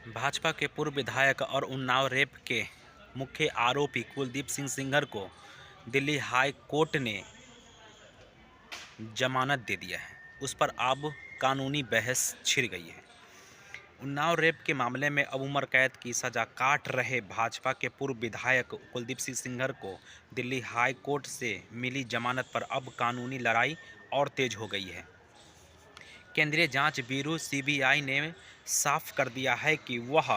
भाजपा के पूर्व विधायक और उन्नाव रेप के मुख्य आरोपी कुलदीप सिंह सेंगर को दिल्ली हाई कोर्ट ने जमानत दे दिया है। उस पर अब कानूनी बहस छिड़ गई है। उन्नाव रेप के मामले में अब उम्र कैद की सजा काट रहे भाजपा के पूर्व विधायक कुलदीप सिंह सेंगर को दिल्ली हाई कोर्ट से मिली जमानत पर अब कानूनी लड़ाई और तेज हो गई है। केंद्रीय जांच ब्यूरो सीबीआई ने साफ कर दिया है कि वह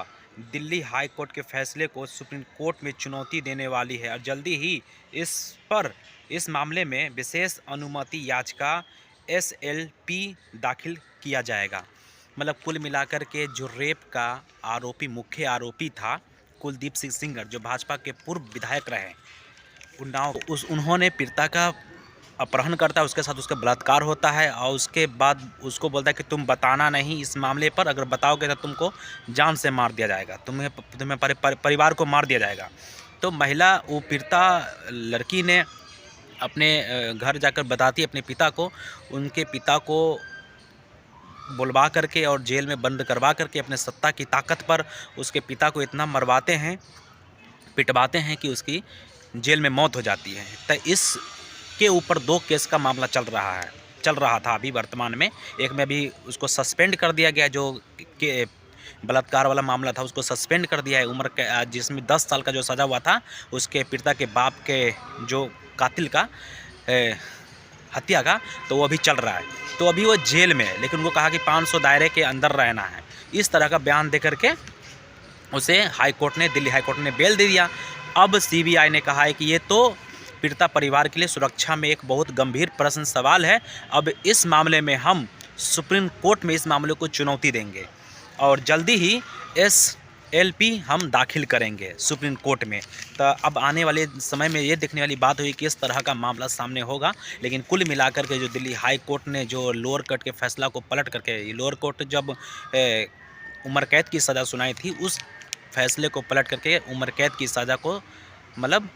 दिल्ली हाई कोर्ट के फैसले को सुप्रीम कोर्ट में चुनौती देने वाली है और जल्दी ही इस मामले में विशेष अनुमति याचिका एसएलपी दाखिल किया जाएगा। मतलब कुल मिलाकर के जो रेप का मुख्य आरोपी था कुलदीप सिंह सेंगर, जो भाजपा के पूर्व विधायक रहे उन्नाव, उन्होंने पीड़िता का अपहरण करता है, उसके साथ उसका बलात्कार होता है और उसके बाद उसको बोलता है कि तुम बताना नहीं इस मामले पर, अगर बताओगे तो तुमको जान से मार दिया जाएगा, तुम्हें परिवार को मार दिया जाएगा। तो महिला वो पीड़िता लड़की ने अपने घर जाकर बताती है अपने पिता को। उनके पिता को बुलवा करके और जेल में बंद करवा करके अपने सत्ता की ताकत पर उसके पिता को इतना मरवाते हैं, पिटवाते हैं कि उसकी जेल में मौत हो जाती है। तो इस के ऊपर 2 केस का मामला चल रहा था अभी वर्तमान में। एक में अभी उसको सस्पेंड कर दिया गया, जो कि बलात्कार वाला मामला था उसको सस्पेंड कर दिया है। उम्र के जिसमें 10 साल का जो सज़ा हुआ था उसके पीड़िता के बाप के जो कातिल का हत्या का, तो वो अभी चल रहा है। तो अभी वो जेल में है, लेकिन उनको कहा कि 500 दायरे के अंदर रहना है। इस तरह का बयान दे करके उसे दिल्ली हाई कोर्ट ने बेल दे दिया। अब सीबीआई ने कहा है कि ये तो पीड़िता परिवार के लिए सुरक्षा में एक बहुत गंभीर प्रश्न सवाल है। अब इस मामले में हम सुप्रीम कोर्ट में इस मामले को चुनौती देंगे और जल्दी ही एसएलपी हम दाखिल करेंगे सुप्रीम कोर्ट में। तो अब आने वाले समय में ये देखने वाली बात हुई कि इस तरह का मामला सामने होगा। लेकिन कुल मिलाकर के जो दिल्ली हाई कोर्ट ने जो लोअर कोर्ट के फैसला को पलट करके, लोअर कोर्ट जब उम्र कैद की सज़ा सुनाई थी, उस फैसले को पलट करके उम्र कैद की सज़ा को मतलब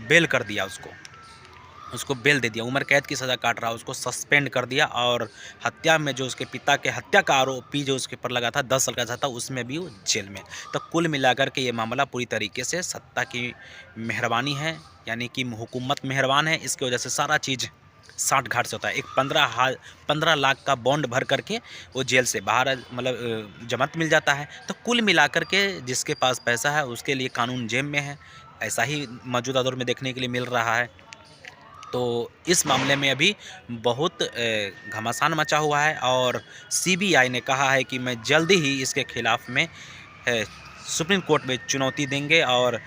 बेल कर दिया, उसको बेल दे दिया। उम्र कैद की सज़ा काट रहा, उसको सस्पेंड कर दिया। और हत्या में जो उसके पिता के हत्या का आरोपी जो उसके ऊपर लगा था 10 साल का सज़ा था, उसमें भी वो जेल में। तो कुल मिलाकर के ये मामला पूरी तरीके से सत्ता की मेहरबानी है, यानी कि हुकूमत मेहरबान है। इसकी वजह से सारा चीज़ साठ घाट से होता है। एक 15 लाख का बॉन्ड भर करके वो जेल से बाहर मतलब जमानत मिल जाता है। तो कुल मिलाकर के जिसके पास पैसा है उसके लिए कानून जेब में है, ऐसा ही मौजूदा दौर में देखने के लिए मिल रहा है। तो इस मामले में अभी बहुत घमासान मचा हुआ है और सीबीआई ने कहा है कि मैं जल्दी ही इसके खिलाफ में सुप्रीम कोर्ट में चुनौती देंगे और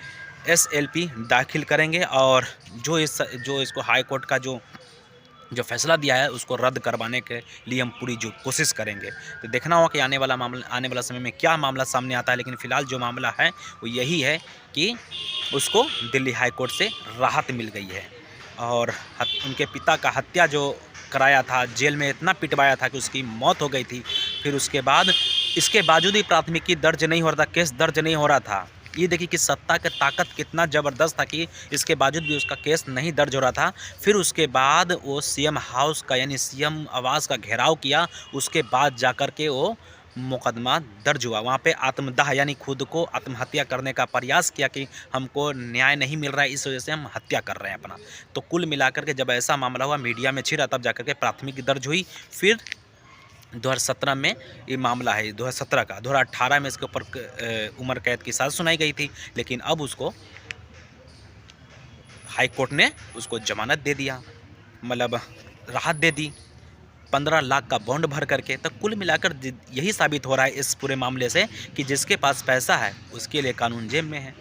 एसएलपी दाखिल करेंगे और जो इसको हाई कोर्ट का जो फैसला दिया है उसको रद्द करवाने के लिए हम पूरी जो कोशिश करेंगे। तो देखना होगा कि आने वाला समय में क्या मामला सामने आता है। लेकिन फ़िलहाल जो मामला है वो यही है कि उसको दिल्ली हाई कोर्ट से राहत मिल गई है और उनके पिता का हत्या जो कराया था, जेल में इतना पिटवाया था कि उसकी मौत हो गई थी। फिर उसके बाद इसके बावजूद भी प्राथमिकी दर्ज नहीं हो रहा था, केस दर्ज नहीं हो रहा था। ये देखिए कि सत्ता की ताकत कितना ज़बरदस्त था कि इसके बावजूद भी उसका केस नहीं दर्ज हो रहा था। फिर उसके बाद वो सीएम हाउस का यानी सीएम आवास का घेराव किया, उसके बाद जाकर के वो मुकदमा दर्ज हुआ। वहाँ पे आत्मदाह यानी खुद को आत्महत्या करने का प्रयास किया कि हमको न्याय नहीं मिल रहा है, इस वजह से हम हत्या कर रहे हैं अपना। तो कुल मिलाकर के जब ऐसा मामला हुआ, मीडिया में छिड़ा, तब जाकर के प्राथमिकी दर्ज हुई। फिर 2017 में ये मामला है, 2017 का 2018 में इसके ऊपर उम्र कैद की सज़ा सुनाई गई थी। लेकिन अब उसको हाई कोर्ट ने उसको जमानत दे दिया, मतलब राहत दे दी 15 लाख का बॉन्ड भर करके। तो कुल मिलाकर यही साबित हो रहा है इस पूरे मामले से कि जिसके पास पैसा है उसके लिए कानून जेब में है।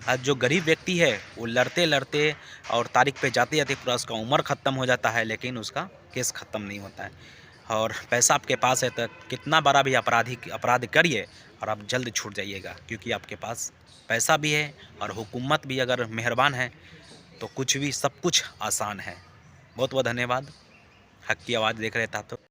आज जो गरीब व्यक्ति है वो लड़ते लड़ते और तारीख पे जाते जाते पूरा उसका उम्र ख़त्म हो जाता है, लेकिन उसका केस ख़त्म नहीं होता है। और पैसा आपके पास है तो कितना बड़ा भी अपराध करिए और आप जल्द छूट जाइएगा, क्योंकि आपके पास पैसा भी है और हुकूमत भी अगर मेहरबान है तो कुछ भी सब कुछ आसान है। बहुत बहुत धन्यवाद। हक की आवाज़ देख रहे थे आप तो।